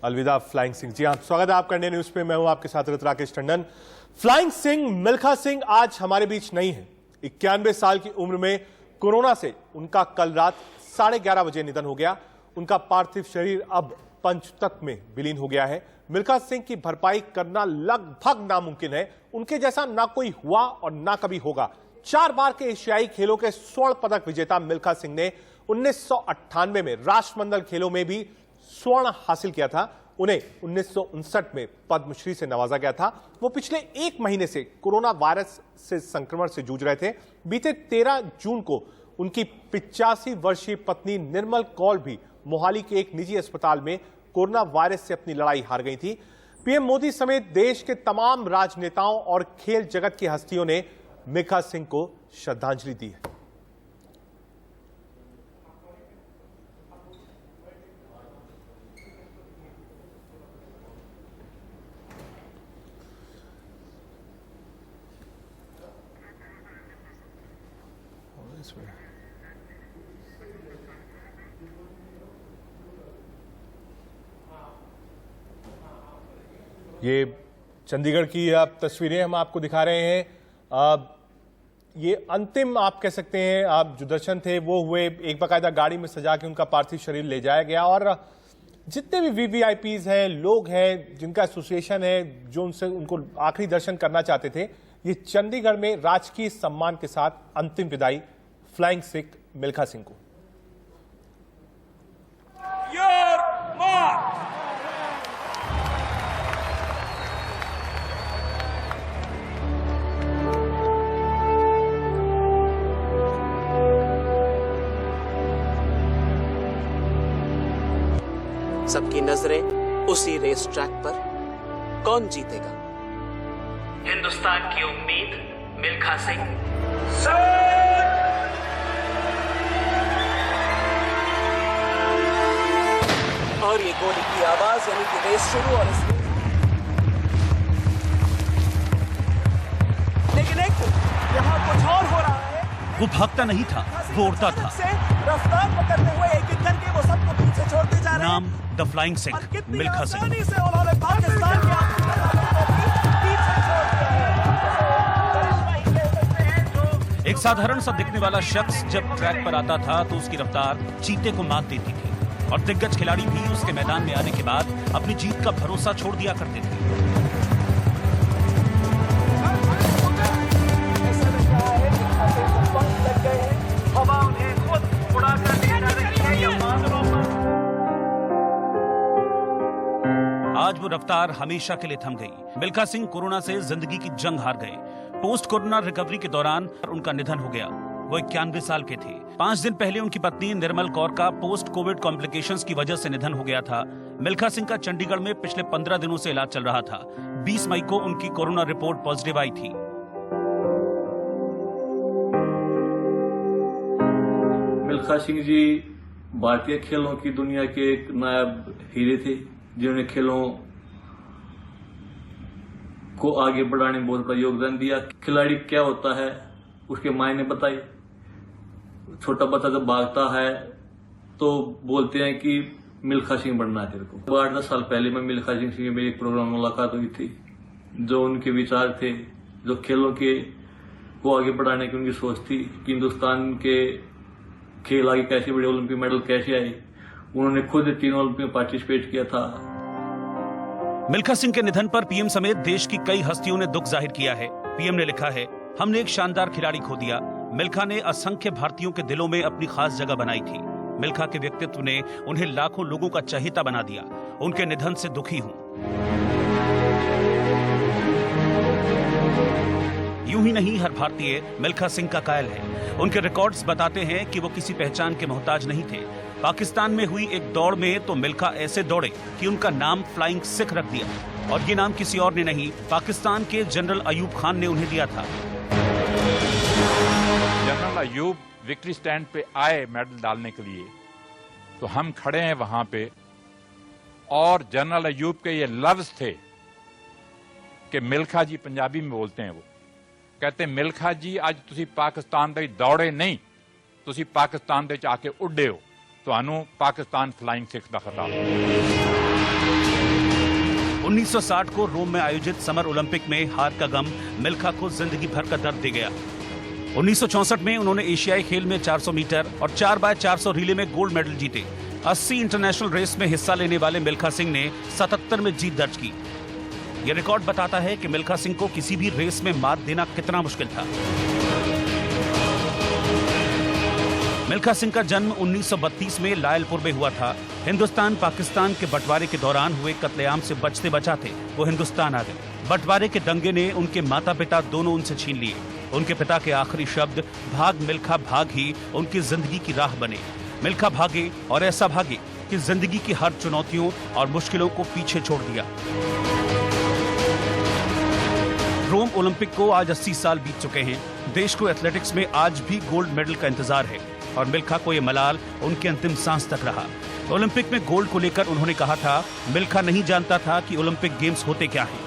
अलविदा फ्लाइंग सिंह। जी हाँ, स्वागत है आपका इंडिया न्यूज पे। मैं हूं आपके साथ राकेश टंडन। फ्लाइंग सिंह मिल्खा सिंह आज हमारे बीच नहीं है। 91 साल की उम्र में कोरोना से उनका कल रात 11:30 बजे निधन हो गया। उनका पार्थिव शरीर अब पंचतत्व में विलीन हो गया है। मिल्खा सिंह की भरपाई करना लगभग नामुमकिन है। उनके जैसा ना कोई हुआ और ना कभी होगा। 4 बार के एशियाई खेलों के स्वर्ण पदक विजेता मिल्खा सिंह ने 1998 में राष्ट्रमंडल खेलों में भी स्वर्ण हासिल किया था। उन्हें 1959 में पद्मश्री से नवाजा गया था। वो पिछले 1 महीने से कोरोना वायरस से संक्रमण से जूझ रहे थे। बीते 13 जून को उनकी 85 वर्षीय पत्नी निर्मल कौर भी मोहाली के एक निजी अस्पताल में कोरोना वायरस से अपनी लड़ाई हार गई थी। पीएम मोदी समेत देश के तमाम राजनेताओं और खेल जगत की हस्तियों ने मिल्खा सिंह को श्रद्धांजलि दी है। ये चंडीगढ़ की आप तस्वीरें हम आपको दिखा रहे हैं। ये अंतिम आप कह सकते हैं आप जो दर्शन थे वो हुए। एक बाकायदा गाड़ी में सजा के उनका पार्थिव शरीर ले जाया गया और जितने भी वीवीआईपीज हैं, लोग हैं जिनका एसोसिएशन है, जो उनको आखिरी दर्शन करना चाहते थे, ये चंडीगढ़ में राजकीय सम्मान के साथ अंतिम विदाई फ्लाइंग सिंह मिल्खा सिंह को। सबकी नजरें उसी रेस ट्रैक पर, कौन जीतेगा? हिंदुस्तान की उम्मीद मिल्खा सिंह। और ये गोली की आवाज यानी कि रेस शुरू। और लेकिन एक यहाँ कुछ और हो रहा है। वो भागता नहीं था, वो उड़ता था। रफ्तार पकड़ते हुए एक एक करके वो सबको पीछे छोड़ते जा रहे हैं। नाम द फ्लाइंग सिंह मिल्खा सिंह। से उन्होंने पाकिस्तान के पीछे छोड़ दिया है। एक साधारण सा दिखने वाला शख्स जब ट्रैक पर आता था तो उसकी रफ्तार चीते को मात देती थी और दिग्गज खिलाड़ी भी उसके मैदान में आने के बाद अपनी जीत का भरोसा छोड़ दिया करते थे। आज वो रफ्तार हमेशा के लिए थम गई। मिल्खा सिंह कोरोना से जिंदगी की जंग हार गए। पोस्ट कोरोना रिकवरी के दौरान उनका निधन हो गया। वो 91 साल के थे। 5 दिन पहले उनकी पत्नी निर्मल कौर का पोस्ट कोविड कॉम्प्लिकेशंस की वजह से निधन हो गया था। मिल्खा सिंह का चंडीगढ़ में पिछले 15 दिनों से इलाज चल रहा था। 20 मई को उनकी कोरोना रिपोर्ट पॉजिटिव आई थी। मिल्खा सिंह जी भारतीय खेलों की दुनिया के एक नायाब हीरे थे, जिन्होंने खेलों को आगे बढ़ाने में बहुत बड़ा योगदान दिया। खिलाड़ी क्या होता है उसके मायने बताए। छोटा बच्चा जब भागता है तो बोलते हैं कि मिल्खा सिंह बनना है तेरे को। 8-10 साल पहले मैं मिल्खा सिंह से मेरी एक प्रोग्राम में मुलाकात हुई थी। जो उनके विचार थे, जो खेलों के को आगे बढ़ाने की उनकी सोच थी कि हिंदुस्तान के खेल आगे कैसे बढ़े, ओलंपिक मेडल कैसे आए। उन्होंने खुद 3 ओलंपिक में पार्टिसिपेट किया था। मिल्खा सिंह के निधन पर पीएम समेत देश की कई हस्तियों ने दुख जाहिर किया है। पीएम ने लिखा है, हमने एक शानदार खिलाड़ी खो दिया। मिल्खा ने असंख्य भारतीयों के दिलों में अपनी खास जगह बनाई थी। मिल्खा के व्यक्तित्व ने उन्हें लाखों लोगों का चहेता बना दिया। उनके निधन से दुखी हूं। यूं ही नहीं, हर भारतीय मिल्खा सिंह का कायल है। उनके रिकॉर्ड्स बताते हैं कि वो किसी पहचान के मोहताज नहीं थे। पाकिस्तान में हुई एक दौड़ में तो मिल्खा ऐसे दौड़े कि उनका नाम फ्लाइंग सिख रख दिया। और ये नाम किसी और ने नहीं, पाकिस्तान के जनरल अयूब खान ने उन्हें दिया था। जनरल अयूब विक्ट्री स्टैंड पे आए मेडल डालने के लिए, तो हम खड़े हैं वहां पे। और जनरल अयूब के ये लफ्ज थे कि मिल्खा जी, पंजाबी में बोलते हैं वो, कहते मिल्खा जी आज तुसी पाकिस्तान दे दौड़े नहीं, तुसी पाकिस्तान दे आके उड्डे हो, ਤੁਹਾਨੂੰ ਪਾਕਿਸਤਾਨ ਫਲਾइंग ਸਿੱਖ ਦਾ ਖਿਤਾਬ। 1960 को रोम में आयोजित समर ओलंपिक में हार का गम मिल्खा को जिंदगी भर का दर्द दे गया। 1964 में उन्होंने एशियाई खेल में 400 मीटर और 4x400 रिले में गोल्ड मेडल जीते। 80 इंटरनेशनल रेस में हिस्सा लेने वाले मिल्खा सिंह ने 77 में जीत दर्ज की। यह रिकॉर्ड बताता है कि मिल्खा सिंह को किसी भी रेस में मात देना कितना मुश्किल था। मिल्खा सिंह का जन्म 1932 में लायलपुर में हुआ था। हिंदुस्तान पाकिस्तान के बंटवारे के दौरान हुए कत्लेआम से बचते बचाते वो हिंदुस्तान आ गए। बंटवारे के दंगे ने उनके माता पिता दोनों उनसे छीन लिए। उनके पिता के आखिरी शब्द भाग मिल्खा भाग ही उनकी जिंदगी की राह बने। मिल्खा भागे और ऐसा भागे कि जिंदगी की हर चुनौतियों और मुश्किलों को पीछे छोड़ दिया। रोम ओलंपिक को आज 80 साल बीत चुके हैं। देश को एथलेटिक्स में आज भी गोल्ड मेडल का इंतजार है और मिल्खा को ये मलाल उनके अंतिम सांस तक रहा। ओलंपिक में गोल्ड को लेकर उन्होंने कहा था, मिल्खा नहीं जानता था कि ओलंपिक गेम्स होते क्या हैं।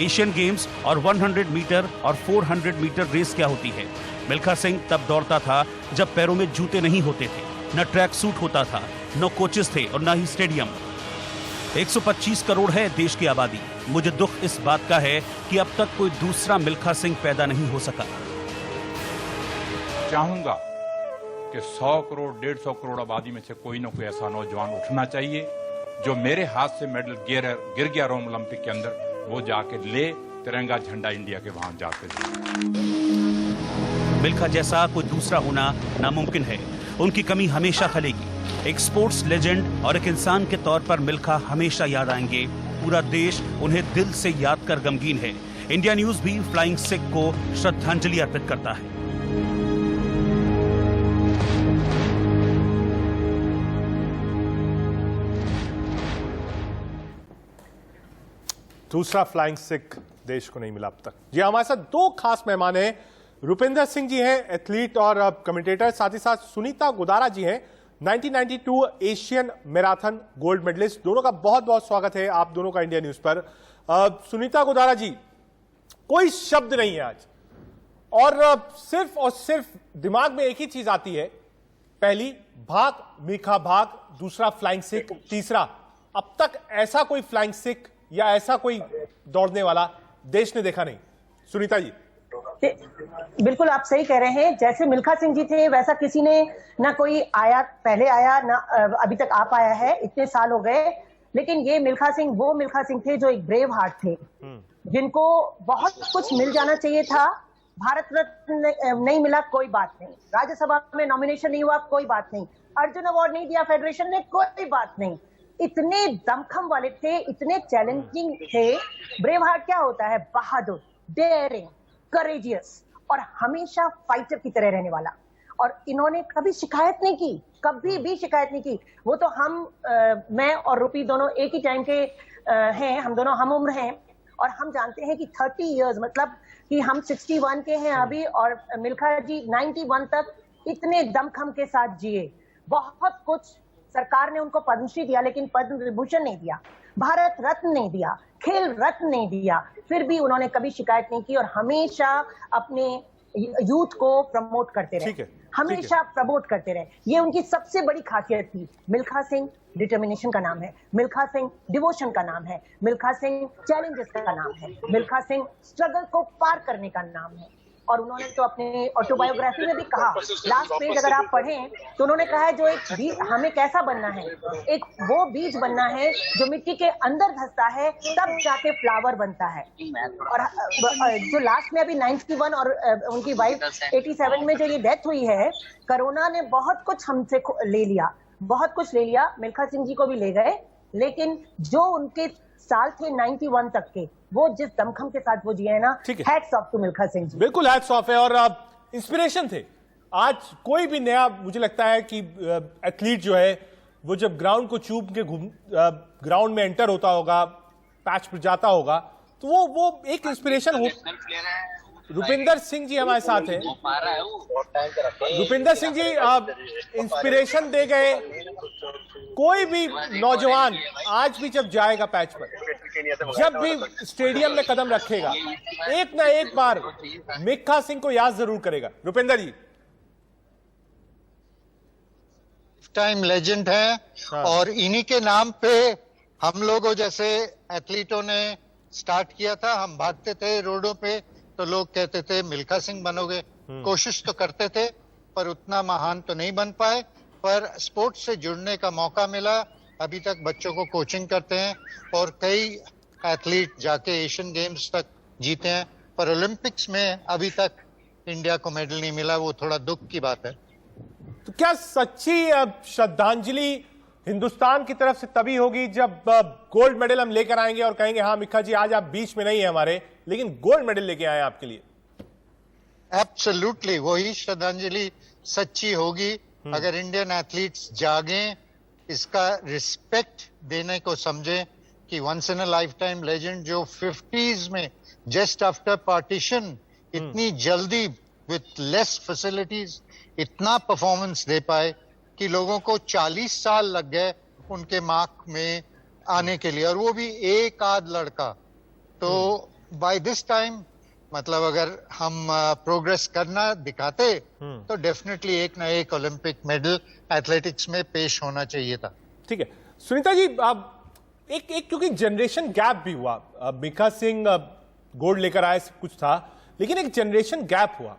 एशियन गेम्स और 100 मीटर और 400 मीटर रेस क्या होती है। मिल्खा सिंह तब दौड़ता था जब पैरों में जूते नहीं होते थे, न ट्रैक सूट होता था, न कोचेस थे और न ही स्टेडियम। 125 करोड़ है देश की आबादी। मुझे दुख इस बात का है कि अब तक कोई दूसरा मिल्खा सिंह पैदा नहीं हो सका। चाहूंगा कि 100 करोड़ 150 करोड़ आबादी में से कोई ना कोई ऐसा नौजवान उठना चाहिए जो मेरे हाथ से मेडल गिर गया रोम ओलंपिक के अंदर, वो जाके ले तिरंगा झंडा इंडिया के वहां जाके दे। मिल्खा जैसा कोई दूसरा होना नामुमकिन है। उनकी कमी हमेशा खलेगी। एक स्पोर्ट्स लेजेंड और एक इंसान के तौर पर मिल्खा हमेशा याद आएंगे। पूरा देश उन्हें दिल से याद कर गमगीन है। इंडिया न्यूज भी फ्लाइंग सिख को श्रद्धांजलि अर्पित करता है। दूसरा फ्लाइंग सिख देश को नहीं मिला अब तक। जी हमारे साथ दो खास मेहमान हैं। रुपिंदर सिंह जी हैं, एथलीट और कमेंटेटर, साथ ही साथ सुनीता गोदारा जी हैं, 1992 एशियन मैराथन गोल्ड मेडलिस्ट। दोनों का बहुत बहुत स्वागत है आप दोनों का इंडिया न्यूज पर। सुनीता गोदारा जी, कोई शब्द नहीं है आज और सिर्फ दिमाग में एक ही चीज आती है, पहली भाग मिल्खा भाग, दूसरा फ्लाइंग सिख, तीसरा अब तक ऐसा कोई फ्लाइंग सिख या ऐसा कोई दौड़ने वाला देश ने देखा नहीं। सुनीता जी। बिल्कुल आप सही कह रहे हैं। जैसे मिल्खा सिंह जी थे वैसा किसी ने ना कोई आया, पहले आया ना अभी तक आ पाया है। इतने साल हो गए, लेकिन ये मिल्खा सिंह वो मिल्खा सिंह थे जो एक ब्रेव हार्ट थे, जिनको बहुत कुछ मिल जाना चाहिए था। भारत रत्न नहीं मिला, कोई बात नहीं। राज्यसभा में नॉमिनेशन नहीं हुआ, कोई बात नहीं। अर्जुन अवार्ड नहीं दिया फेडरेशन ने, कोई बात नहीं। इतने दमखम वाले थे, इतने चैलेंजिंग थे। ब्रेव हार्ट क्या होता है? बहादुर, डेयरिंग, करेजियस और हमेशा फाइटर की तरह रहने वाला। और इन्होंने कभी शिकायत नहीं की, कभी भी शिकायत नहीं की। वो तो मैं और रूपी दोनों एक ही टाइम के हैं, हम दोनों हम उम्र हैं और हम जानते हैं कि 30 इयर्स मतलब कि हम 61 के हैं अभी और मिल्खा जी 91 तक इतने दमखम के साथ जिए। बहुत कुछ सरकार ने उनको पद्मश्री दिया, लेकिन पद्म विभूषण नहीं दिया, भारत रत्न नहीं दिया, खेल रत्न नहीं दिया। फिर भी उन्होंने कभी शिकायत नहीं की और हमेशा अपने यूथ को प्रमोट करते रहे, हमेशा प्रमोट करते रहे। ये उनकी सबसे बड़ी खासियत थी। मिल्खा सिंह डिटर्मिनेशन का नाम है, मिल्खा सिंह डिवोशन का नाम है, मिल्खा सिंह चैलेंजेस का नाम है, मिल्खा सिंह स्ट्रगल को पार करने का नाम है। और उन्होंने तो अपने ऑटोबायोग्राफी में भी कहा, लास्ट पेज अगर आप पढ़ें तो उन्होंने कहा है जो एक बीज हमें कैसा बनना है, एक वो बीज बनना है जो मिट्टी के अंदर धंसता है तब जाके फ्लावर बनता है। और जो लास्ट में अभी 91 और उनकी वाइफ 87 में जो ये डेथ हुई है, कोरोना ने बहुत कुछ हमसे ले लिया, बहुत कुछ ले लिया। मिल्खा सिंह जी को भी ले गए, लेकिन जो उनके साल थे 91 तक के, वो जिस दमखम के साथ वो जिए हैं ना, hats off to Milkha Singh ji. बिल्कुल हैट्स ऑफ है और इंस्पिरेशन थे। आज कोई भी नया, मुझे लगता है कि एथलीट जो है वो जब ग्राउंड को चूम के ग्राउंड में एंटर होता होगा, पैच पर जाता होगा, तो वो एक इंस्पिरेशन हो। रुपिंदर सिंह जी हमारे साथ हैं। रुपिंदर सिंह जी इंस्पिरेशन दे गए। कोई भी नौजवान आज भी जब जाएगा पैच पर, जब भी स्टेडियम में कदम रखेगा, एक ना एक बार मिल्खा सिंह को याद जरूर करेगा। रुपिंदर जी। टाइम लेजेंड है और इन्हीं के नाम पे हम लोगों जैसे एथलीटों ने स्टार्ट किया था, हम भागते थे रोडों पे तो लोग कहते थे मिल्खा सिंह बनोगे। कोशिश तो करते थे पर उतना महान तो नहीं बन पाए, पर स्पोर्ट्स से जुड़ने का मौका मिला। अभी तक बच्चों को कोचिंग करते हैं और कई एथलीट जाके एशियन गेम्स तक जीते हैं, पर ओलंपिक्स में अभी तक इंडिया को मेडल नहीं मिला। वो थोड़ा दुख की बात है। तो क्या सच्ची श्रद्धांजलि हिंदुस्तान की तरफ से तभी होगी जब गोल्ड मेडल हम लेकर आएंगे और कहेंगे हाँ मिल्खा जी आज आप बीच में नहीं है हमारे, लेकिन गोल्ड मेडल लेके आए आपके लिए? एब्सोल्युटली वही श्रद्धांजलि सच्ची होगी अगर इंडियन एथलीट्स जागें, इसका रिस्पेक्ट देने को समझें कि once in a lifetime legend जो 50s में जस्ट आफ्टर पार्टीशन इतनी जल्दी विथ लेस फैसिलिटीज इतना परफॉर्मेंस दे पाए कि लोगों को 40 साल लग गए उनके मार्क में आने के लिए, और वो भी एक आध लड़का। तो बाय दिस टाइम मतलब अगर हम प्रोग्रेस करना दिखाते तो डेफिनेटली एक ना एक ओलंपिक मेडल एथलेटिक्स में पेश होना चाहिए था। ठीक है सुनीता जी, अब एक क्योंकि जनरेशन गैप भी हुआ, मिल्खा सिंह गोल्ड लेकर आए सब कुछ था, लेकिन एक जनरेशन गैप हुआ।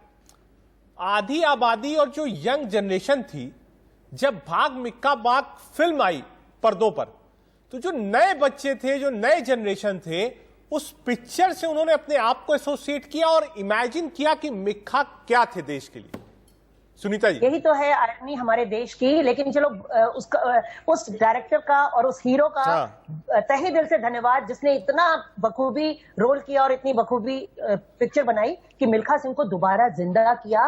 आधी आबादी और जो यंग जनरेशन थी, जब भाग मिल्खा भाग फिल्म आई पर्दों पर, तो जो नए बच्चे थे, जो नए जनरेशन थे, उस पिक्चर से उन्होंने अपने आप को एसोसिएट किया और इमेजिन किया कि मिल्खा क्या थे देश के लिए। सुनीता जी, यही तो है आयरनी हमारे देश की। लेकिन चलो उस डायरेक्टर का और उस हीरो का तहे दिल से धन्यवाद जिसने इतना बखूबी रोल किया और इतनी बखूबी पिक्चर बनाई कि मिल्खा सिंह को दोबारा जिंदा किया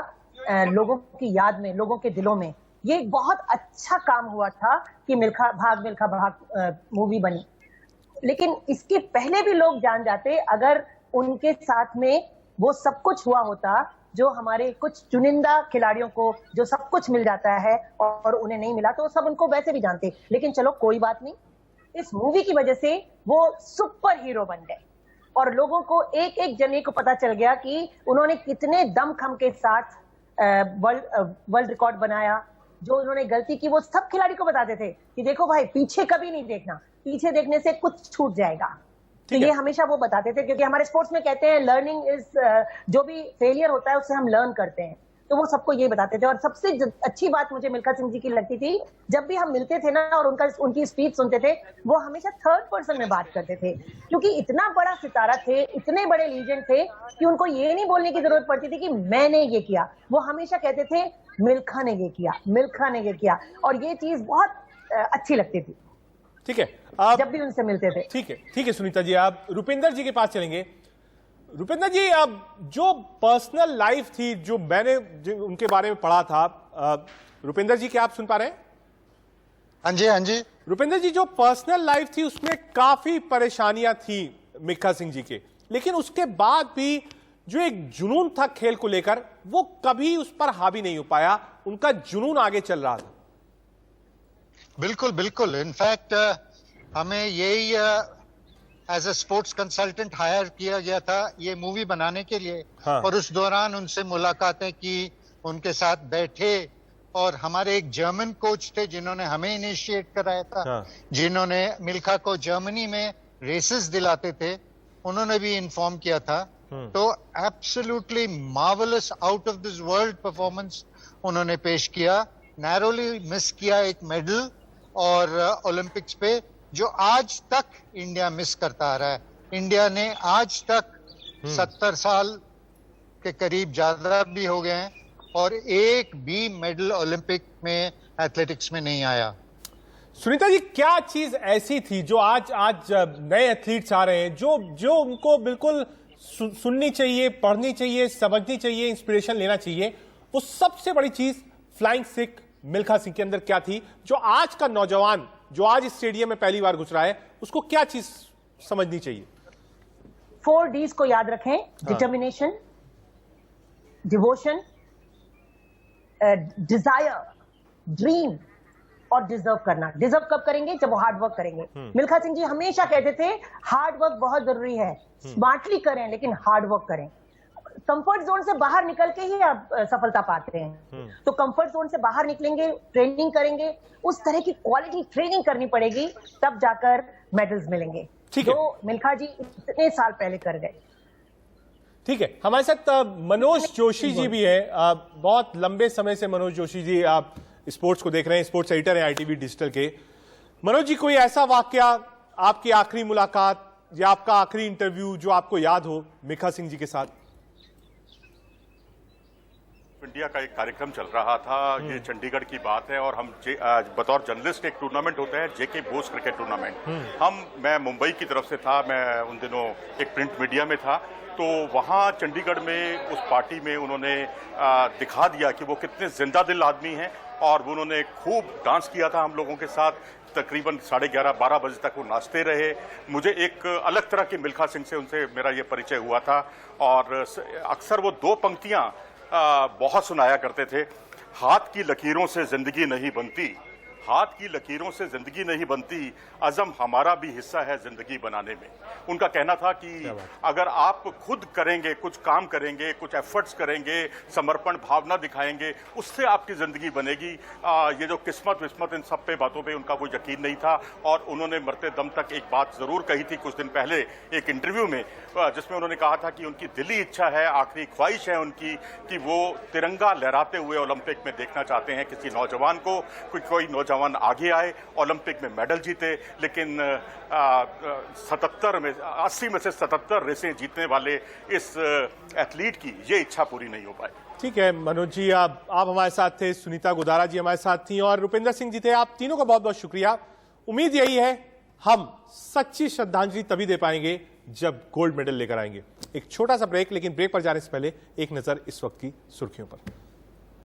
लोगों की याद में, लोगों के दिलों में। ये एक बहुत अच्छा काम हुआ था कि मिल्खा भाग मूवी बनी। लेकिन इसके पहले भी लोग जान जाते अगर उनके साथ में वो सब कुछ हुआ होता जो हमारे कुछ चुनिंदा खिलाड़ियों को जो सब कुछ मिल जाता है और उन्हें नहीं मिला, तो सब उनको वैसे भी जानते। लेकिन चलो कोई बात नहीं, इस मूवी की वजह से वो सुपर हीरो बन गए और लोगों को एक एक जने को पता चल गया कि उन्होंने कितने दमखम के साथ वर्ल्ड रिकॉर्ड बनाया। जो उन्होंने गलती की वो सब खिलाड़ी को बताते थे कि देखो भाई पीछे कभी नहीं देखना, पीछे देखने से कुछ छूट जाएगा। तो ये हमेशा वो बताते थे, क्योंकि हमारे स्पोर्ट्स में कहते हैं लर्निंग इज, जो भी फेलियर होता है उससे हम लर्न करते हैं। तो वो सबको ये बताते थे। और सबसे अच्छी बात मुझे मिल्खा सिंह जी की लगती थी, जब भी हम मिलते थे ना और उनकी स्पीच सुनते थे, वो हमेशा थर्ड पर्सन में बात करते थे, क्योंकि इतना बड़ा सितारा थे, इतने बड़े लीजेंड थे कि उनको ये नहीं बोलने की जरूरत पड़ती थी कि मैंने ये किया। वो हमेशा कहते थे मिल्खा ने ये किया, मिल्खा ने ये किया, और ये चीज बहुत अच्छी लगती थी। ठीक है, आप जब भी उनसे मिलते थे। ठीक है सुनीता जी, आप रुपिंदर जी के पास चलेंगे। रुपिंदर जी, अब जो पर्सनल लाइफ थी, जो मैंने उनके बारे में पढ़ा था, रुपिंदर जी क्या आप सुन पा रहे हैं? हाँ जी, हाँ जी। रुपिंदर जी, जो पर्सनल लाइफ थी उसमें काफी परेशानियां थी मिल्खा सिंह जी के, लेकिन उसके बाद भी जो एक जुनून था खेल को लेकर, वो कभी उस पर हावी नहीं हो पाया। उनका जुनून आगे चल रहा था। बिल्कुल बिल्कुल। इनफैक्ट हमें यही as a sports consultant hire किया गया था ये मूवी बनाने के लिए। हाँ। और उस दौरान उनसे मुलाकातें की, उनके साथ बैठे, और हमारे एक जर्मन कोच थे जिन्होंने हमें इनिशिएट कराया था। हाँ। जिन्होंने मिल्खा को जर्मनी में रेसेस दिलाते थे, उन्होंने भी इन्फॉर्म किया था। तो absolutely marvellous, out of this world performance उन्होंने पेश किया। नैरोली मिस किया एक मेडल और ओलंपिक्स पे, जो आज तक इंडिया मिस करता आ रहा है। इंडिया ने आज तक 70 साल के करीब ज्यादा भी हो गए हैं और एक भी मेडल ओलंपिक में एथलेटिक्स में नहीं आया। सुनीता जी, क्या चीज ऐसी थी जो आज नए एथलीट्स आ रहे हैं, जो उनको बिल्कुल सुननी चाहिए, पढ़नी चाहिए, समझनी चाहिए, इंस्पिरेशन लेना चाहिए? वो सबसे बड़ी चीज फ्लाइंग सिख मिल्खा सिंह के अंदर क्या थी, जो आज का नौजवान जो आज इस स्टेडियम में पहली बार घुस रहा है, उसको क्या चीज समझनी चाहिए? 4 Ds को याद रखें। डिटर्मिनेशन, डिवोशन, डिजायर, ड्रीम और डिजर्व करना। डिजर्व कब करेंगे? जब वो हार्ड वर्क करेंगे। मिल्खा सिंह जी हमेशा कहते थे हार्ड वर्क बहुत जरूरी है, स्मार्टली करें लेकिन हार्ड वर्क करें। कंफर्ट जोन से बाहर निकल के ही आप सफलता पाते हैं। तो कंफर्ट जोन से बाहर निकलेंगे, ट्रेनिंग करेंगे, उस तरह की क्वालिटी ट्रेनिंग करनी पड़ेगी, तब जाकर मेडल्स मिलेंगे, जो मिल्खा जी इतने साल पहले कर गए। ठीक है, हमारे साथ मनोज जोशी जी भी है। बहुत लंबे समय से मनोज जोशी जी आप स्पोर्ट्स को देख रहे हैं, स्पोर्ट्स एडिटर हैं ITV डिजिटल के। मनोज जी, कोई ऐसा वाकया, आपकी आखिरी मुलाकात या आपका आखिरी इंटरव्यू जो आपको याद हो मिल्खा सिंह जी के साथ? इंडिया का एक कार्यक्रम चल रहा था, ये चंडीगढ़ की बात है, और हम बतौर जर्नलिस्ट, एक टूर्नामेंट होता है JK बोस क्रिकेट टूर्नामेंट, मैं मुंबई की तरफ से था, मैं उन दिनों एक प्रिंट मीडिया में था, तो वहाँ चंडीगढ़ में उस पार्टी में उन्होंने दिखा दिया कि वो कितने जिंदा दिल आदमी हैं, और उन्होंने खूब डांस किया था हम लोगों के साथ, तकरीबन 11:30-12 बजे तक वो नाचते रहे। मुझे एक अलग तरह की मिल्खा सिंह से उनसे मेरा ये परिचय हुआ था, और अक्सर वो 2 पंक्तियां बहुत सुनाया करते थे, हाथ की लकीरों से जिंदगी नहीं बनती, हाथ की लकीरों से जिंदगी नहीं बनती, अज़म हमारा भी हिस्सा है जिंदगी बनाने में। उनका कहना था कि अगर आप खुद करेंगे, कुछ काम करेंगे, कुछ एफर्ट्स करेंगे, समर्पण भावना दिखाएंगे, उससे आपकी जिंदगी बनेगी। ये जो किस्मत विस्मत, इन सब पे बातों पे उनका कोई यकीन नहीं था, और उन्होंने मरते दम तक एक बात जरूर कही थी कुछ दिन पहले एक इंटरव्यू में, जिसमें उन्होंने कहा था कि उनकी दिली इच्छा है, आखिरी ख्वाहिश है उनकी, कि वो तिरंगा लहराते हुए ओलंपिक में देखना चाहते हैं किसी नौजवान को, कोई नौजवान आगे आए, ओलंपिक में मेडल जीते। लेकिन 80 में से 77 रेसें जीतने वाले इस एथलीट की ये इच्छा पूरी नहीं हो पाई। ठीक है मनोज जी, आप हमारे साथ थे, सुनीता गुदारा जी हमारे साथ थी, और रुपेंद्र सिंह जी थे। आप तीनों का बहुत बहुत शुक्रिया। उम्मीद यही है हम सच्ची श्रद्धांजलि तभी दे पाएंगे जब गोल्ड मेडल लेकर आएंगे। एक छोटा सा ब्रेक, लेकिन ब्रेक पर जाने से पहले एक नजर इस वक्त की सुर्खियों पर।